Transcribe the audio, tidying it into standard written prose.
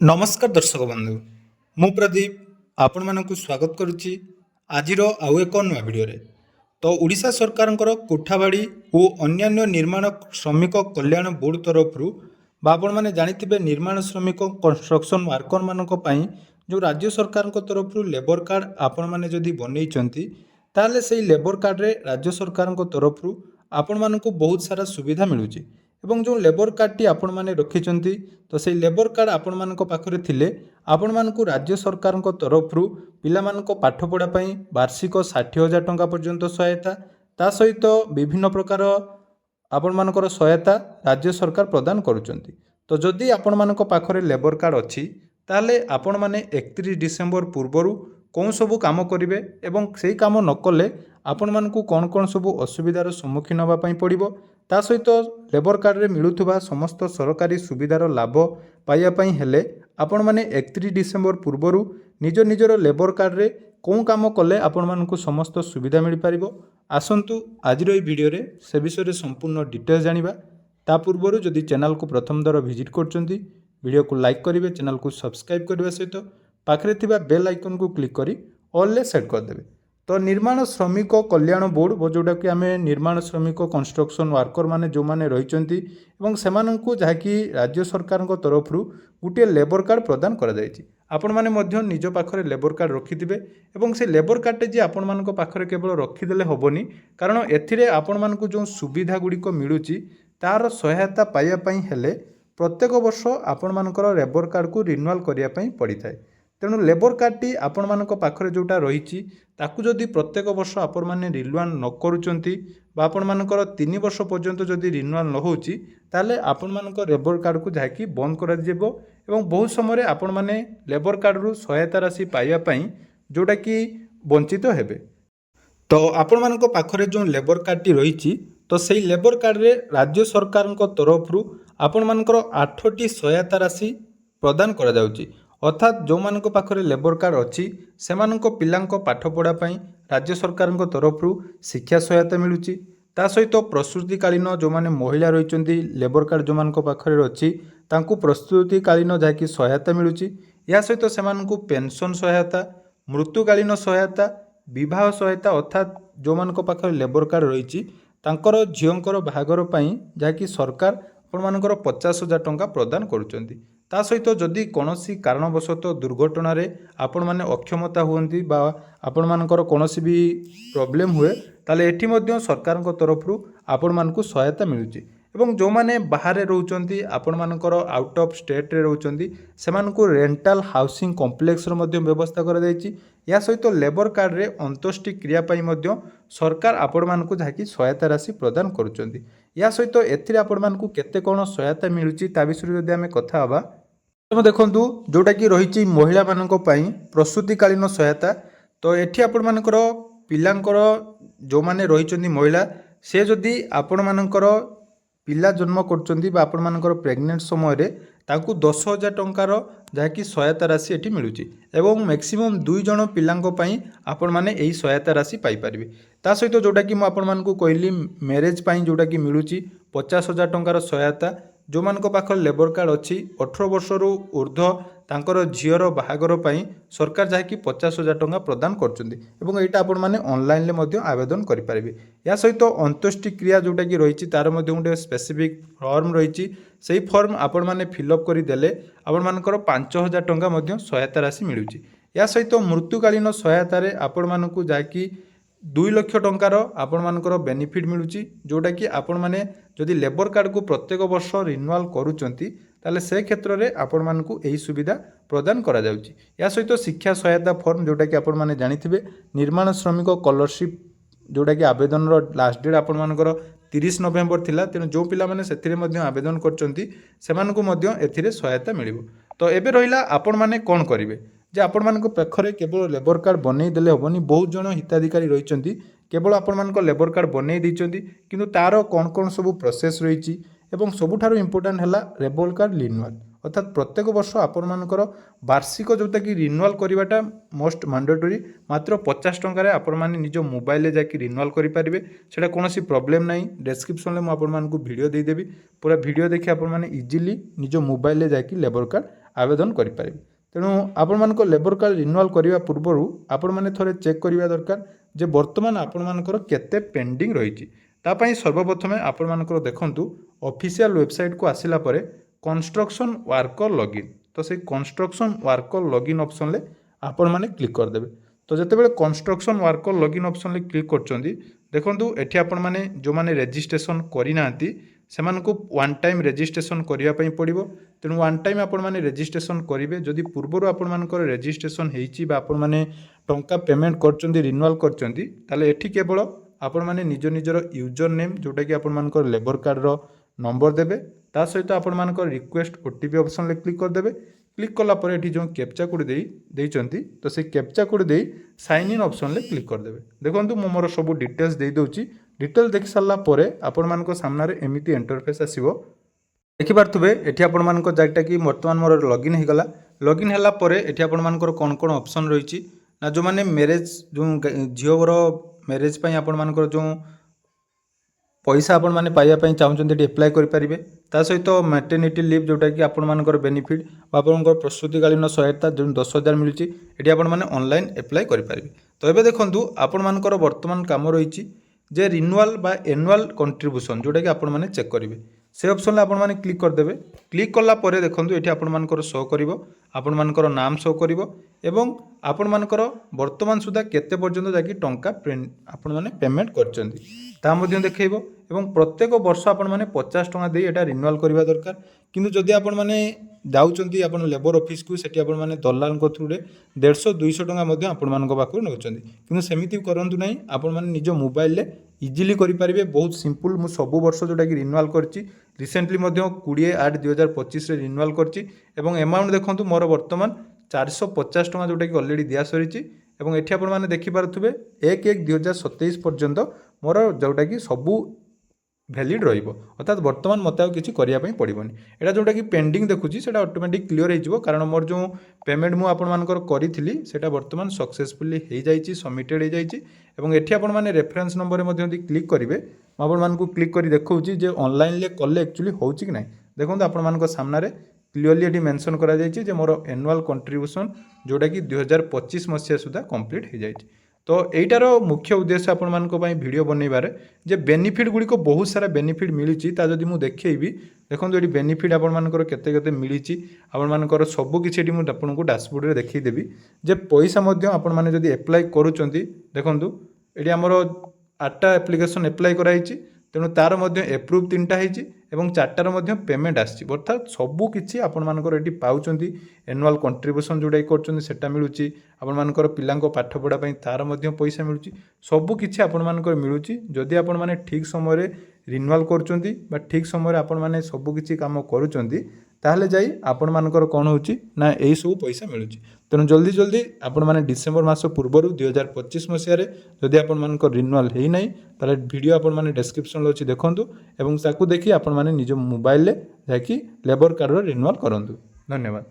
नमस्कार दर्शक बंधु मु प्रदीप आपण मानकु स्वागत करुच्ची आजिर आउ एक नुआ भिडियो तो उड़ीसा सरकार कोठाबाड़ी और अन्यान्य निर्माण श्रमिक कल्याण बोर्ड तरफ आपण मैंने जानिथिबे निर्माण श्रमिक कंस्ट्रक्शन वर्कर मानक पई जो राज्य सरकार तरफ लेबर कार्ड आपण मैंने जदि बनईचंती ताले से लेबर कार्ड रे राज्य सरकार तरफ आपण मानकु बहुत सारा सुविधा मिलुची एवं जो लेबर कार्डटी आपण मैंने रखिंट तो से लेबर कार्ड आपण मान पाखरे थिले आपण मानकु राज्य सरकार तरफ पिला पाठपढ़ापी वार्षिक 60,000 टंका पर्यंत सहायता ता सहित विभिन्न प्रकार आपण मानकर सहायता राज्य सरकार प्रदान करुचंती। तो जदि आपण मान पाखरे लेबर कार्ड अच्छी ताले आपण माने 31 डिसेम्बर पूर्वर कौन सबू काम करेंगे एवं से काम न कले आपण मानकु कौन कौन सबू असुविधार सम्मुखीन होगापी पड़ो ता सहित लेबर कार्ड रे मिलुथुबा समस्त सरकारी सुविधार लाभ पाइबापी हेले आपण माने 31 डिसेम्बर पूर्वर निज निजर लेबर कार्ड रे कौन काम कले आपण मानकु समस्त सुविधा मिल पारिबो। आसंतु आजिर एई वीडियो रे से विषय रे संपूर्ण डिटेल्स जानिबा। ता पूर्वर जदि चैनल को प्रथम दर विजिट करचंती वीडियो को लाइक करिवे, चैनल को सब्सक्राइब करबा सहित पाखरे थिबा बेल आइकन को क्लिक करी ऑल ले सेट कर देबे। तो निर्माण श्रमिक कल्याण बोर्ड जोटा कि आम निर्माण श्रमिक कंस्ट्रक्शन वर्कर माने जो माने रहिचंती एवं सेमानंकु जहाँकि राज्य सरकार तरफ गोटे लेबर कार्ड प्रदान करा जायछि। आपण माने मध्य निज पाखरे लेबर कार्ड रखिथिबे एवं से लेबर कार्ड जे आपण मानक पाखरे केवल रखिदेले होबनी, कारण एथिरे आपण मानकु जो सुविधा गुड़िक मिलुची तार सहायता पाइबा पई हेले प्रत्येक वर्ष आपण मानकर लेबर कार्ड को रिन्यूअल करिया पई पड़ी थाए। तेणु लेबर कार्डटी आपण मानक पाखरे जोटा रही ताकू जदि प्रत्येक वर्ष आपण माने रिन्यूअल न करूचंती बा आपण मानकर 3 वर्ष पर्यंत जदि रिन्यूअल न होउची ताले आपण मानक लेबर कार्ड को जाकी बंद करा दिबो एवं बहुत समय आपण माने लेबर कार्ड रु सहायता राशि पाइबा पई जोटा कि वंचित हेबे। तो आपण मानक पाखरे जो लेबर कार्डटी रही तो सही लेबर कार्ड रे राज्य सरकार तरफ आपण मानकर 8टी सहायता राशि प्रदान करा जाउची। अर्थात जो मानक पाखरे लेबर कार्ड अच्छी से पिलांको पाठ पढ़ापी राज्य सरकार तरफ शिक्षा सहायता मिलूची। ता सहित प्रसूतिकालीन जो माने महिला रही लेबर कार्ड जो मानक पाखरे अच्छी तांकु प्रस्तुतिकालीन जहाँकि सहायता मिलूची। या सहित से पेंशन सहायता, मृत्युकालीन सहायता, विवाह सहायता अर्थात जो मानक पाखरे लेबर कार्ड रही तांकर झीओंकर बाहागर पई जहाँकि सरकार आपण मानकर 50,000 टंका प्रदान करुचंती। ता सहित जदि कौनसी कारणवशत दुर्घटना रे आपण माने अक्षमता हुअंती बा आपण मानकर कौनसी भी प्रॉब्लम हुए ताले एठी मध्य सरकार तरफ आपण मानकु सहायता मिलुची। एवं जो माने बाहर रहउचंती आपण मानकर आउट ऑफ स्टेट रे रहउचंती सेमानकु रेंटल हाउसिंग कॉम्प्लेक्स रो मध्य व्यवस्था करा जायछि। या सहित लेबर कार्ड रे अंत्येष्टि क्रिया पई मध्य सरकार आपण मानकु जाकी सहायता राशि प्रदान करूचंती। या सहित एथिरे आपण मानकु केते कोन सहायता मिलुची ता विषय जदि आमे कथा हबा तो देखंतु जोटा कि रही महिला मानक पई प्रसूतिकालीन सहायता। तो एठी आपण मानकर पिलांकर जो माने रही महिला से जदि आपण मानकर पिला जन्म करचंती बा आपण मानकर प्रेग्नेंट समय रे तांकु 10,000 टंकार जहाँकि सहायता राशि एठी मिलुची एवं मैक्सिमम 2 जण पिलांको पई आपण माने एही सहायता राशि पाई परिबे। ता सहित जोटा कि मु आपण मानकु कहली मैरेज पई जोटा कि मिलुची 50,000 टंकार सहायता। जो मानक पाखर लेबर कार्ड अच्छी 18 वर्ष रु ऊर्ध्व तांकर झीवर बाहागर पई सरकार जहाँकि 50,000 टंका प्रदान करचंती एवं एटा आपण माने ऑनलाइन ले मध्य आवेदन करि परिबे। या सहित अंत्येष्टि क्रिया जोटा कि रही तार मध्य गोटे स्पेसिफिक फॉर्म रही से फॉर्म आपण माने फिलअप करि देले आपण मानकर 5,000 टंका मध्य सहायता राशि मिलुची। या सहित मृत्युकालीन सहायता रे आपण मानकु जाकी 2 लाख टंकार आपण मानकर बेनिफिट मिलुची जोटा कि आपण माने जदि लेबर कार्ड को प्रत्येक वर्ष रिन्यूअल करूचंती ताले से क्षेत्र रे आपण मानकु एही सुविधा प्रदान करा जाउची। या सहित शिक्षा सहायता फॉर्म जोटा कि आपण माने जानिथिबे निर्माण श्रमिक स्कॉलरशिप जोटा कि आवेदन रो लास्ट डेट आपण मानकर 30 नवेम्बर थिला। तेणु जो पिला माने सेथिरे मध्य आवेदन करचंती सेमानकु मध्य एथिरे सहायता मिलिबो। तो एबे रहिला आपण माने कोन करिवे जे आपण मानक पाखरे केवल लेबर कार्ड बनै देले होबनी। बहुत जण हिताधिकारी रहिचंती केवल आपण मानक लेबर कार्ड बनै दैचंती किंतु तार कोन कोन सब प्रोसेस रहिची एवं सबुठारु इंपोर्टेंट हला लेबर कार्ड रिन्यूअल अर्थात प्रत्येक वर्ष आपण मानकर वार्षिक जोटा कि रिन्यूअल करवाटा मोस्ट मैंडेटरी मात्र 50 टंका आपण माने निज मोबाइल जाकि रिन्यूअल करि परिबे। सेटा कोनोसी प्रॉब्लम नाही। डिस्क्रिप्शन में मु आपण मानकु वीडियो दे देबी पूरा वीडियो देखि आपण माने इजीली निज मोबाइल जाकि लेबर कार्ड आवेदन करें। तेणु आपण मानक लेबर कार्ड रिन्यूअल करने पूर्व आपण मैंने थोड़े चेक करवा दरकार जे बर्तमान आपण मानकर केते पेंडिंग रही। सर्वप्रथम आपण मानकर देखंतु ऑफिशियल वेबसाइट को आसिला परे कंस्ट्रक्शन वर्कर लॉगिन, तो से कंस्ट्रक्शन वर्कर लॉगिन ऑप्शन ले आपण माने क्लिक कर देबे। तो जेतेबेले कंस्ट्रक्शन वर्कर लॉगिन ऑप्शन ले क्लिक करचंदी देखंतु एठी आपण माने जो माने रजिस्ट्रेशन करि नांती सेमानकु वन टाइम रजिस्ट्रेशन करिया पई पड़िबो। तेणु वन टाइम आपण माने रजिस्ट्रेशन करिवे। जदि पूर्वरु आपण मानकर रजिस्ट्रेशन हेइची बा आपण माने टंका पेमेंट करचंदी रिन्यूअल करचंदी ताले एठी केवल आपण माने निज निजर यूजर नेम जोटा कि आपण मानकर लेबर कार्ड रो नंबर देबे, ता सहित आपण मानकर रिक्वेस्ट ओटीपी ऑप्शन ले क्लिक कर देबे। क्लिक कला पर एठी जो कैप्चा कोड देइचंती तो से कैप्चा कोड देई साइन इन ऑप्शन ले क्लिक कर देबे। देखंतु मो मोर सब डिटेल्स देइ दोची। डिटेल देखि सारला परे आपण मानको सामना रे एमिति इंटरफेस आसीबो। देखि पारथुबे एठी आपण मानको जाटा कि वर्तमान मोर लॉगिन हे गला। लॉगिन हला परे एठी आपण मानकर कोन कोन ऑप्शन रहिची ना जो माने मैरिज जो झियोर मैरिज पई आपण मानकर जो पैसा आपण माने पाइबा पई चाहुचंती एठी अप्लाई करि परिबे। ता सहित मैटरनिटी लीव जोटा कि आपण मानकर बेनिफिट बा आपनकर प्रसूतिकालीन सहायता जो 10,000 मिलुची एठी आपण माने ऑनलाइन अप्लाई करि परिबे। तो एबे देखंतु आपण मानकर वर्तमान काम रहिची जे रिन्यूअल बा एनुअल कंट्रीब्यूशन जोटा कि आपण माने चेक करिवे। से ऑप्शन आपण माने क्लिक कर देबे। क्लिक कला परे देखंतु एठी आपण मानकर शो करिवो, आपण मानकर नाम शो करिवो एवं आपण मानकर वर्तमान सुधा केते पर्यंत जाकी टंका आपण माने पेमेंट करचंदी ता मध्ये देखैबो। एवं प्रत्येक वर्ष आपण माने 50 टंका दे एटा रिन्यूअल करबा दरकार। किंतु जदि आपण माने जाउचंती आपण लेबर ऑफिस को सेठी आपण माने दलाल को थ्रू रे 150-200 टंका मध्ये आपण मानक बाकू नउचंदी। किंतु सेमिति करंतु नै, आपण माने निज मोबाइल ले इजीली करि परिबे। बहुत सिंपल मु सब वर्ष जोटा कि रिन्यूअल करची रिसेंटली मध्ये 20/8/2025 रे रिन्यूअल करची एवं अमाउंट देखंतु मोर वर्तमान 450 टंका जोटा कि ऑलरेडी दिया सरीची। एवं एठी आपण माने देखि पारथुबे 1/1/2027 पर्यंत मोर जोटा कि सबु भैलिड रहिबो, अर्थात वर्तमान मते आ किछि करिया पई पड़िबोनी। एटा जोटा कि पेंडिंग देखुची सेटा ऑटोमेटिक क्लियर हे जिवो, कारण मोर जो पेमेंट मु आपण मानकर करिथिली सेटा वर्तमान सक्सेसफुली हे जाईची, सबमिटेड हे जाईची। एवं एठी आपण माने रेफरेंस नंबर रे मध्ये क्लिक करिवे, आपण मानकु क्लिक करी देखौची जे ऑनलाइन ले कले एक्चुअली होउची कि नै। देखंतु आपण मानक सामना रे क्लियरली एठी मेंशन करा जाईची जे मोर एनुअल कंट्रीब्यूशन जोटा कि 2025 मसिया सुधा कंप्लीट हे जाईची। तो एटार मुख्य उद्देश्य आपण मानक पई वीडियो बनैबारे जे बेनिफिट गुडी को बहुत सारा बेनिफिट मिलिची ता जदि मु देखैबी देखंतु एठी बेनिफिट आपण मानकर केते केते मिलिची आपण मानकर सब किछि एठी मु आपनको डैशबोर्ड रे देखै देबी। जे पैसा मध्ये आपण माने जदि अप्लाई करूचंती देखंतु एठी हमरो 8टा एप्लिकेशन अप्लाई कराइची, तेणु तार मध्य एप्रूव 3टा होती और 4टार मध्य पेमेंट आसी। अर्थात सबू किसी आपंकर ये पाँच एनुअल कंट्रीब्यूशन जोटा करटा मिलूँ आपण मानकर पिला पाठपढ़ापी तार मध्य पैसा मिलूँ सबू किसी आपंकर मिलूँ जदि आपण मैंने ठीक समय रिन्यूअल कर ठीक समय आपण मैंने सबू किसी कम करुँच ताहले जाई आपण मानकर कौन होची ना यही सब पैसा मिलूँ। तेणु जल्दी जल्दी आपण मैंने डिसेम्बर मास पूर्व 2025 मसीह जदि आपण मानकर रिन्यूअल है ना ताले वीडियो आपण मैंने डिस्क्रिप्शन अच्छी देखूँ और ताकू देखी आपण मैंने निज मोबाइल जाकि लेबर कार्ड रिन्यूअल करूँ। धन्यवाद।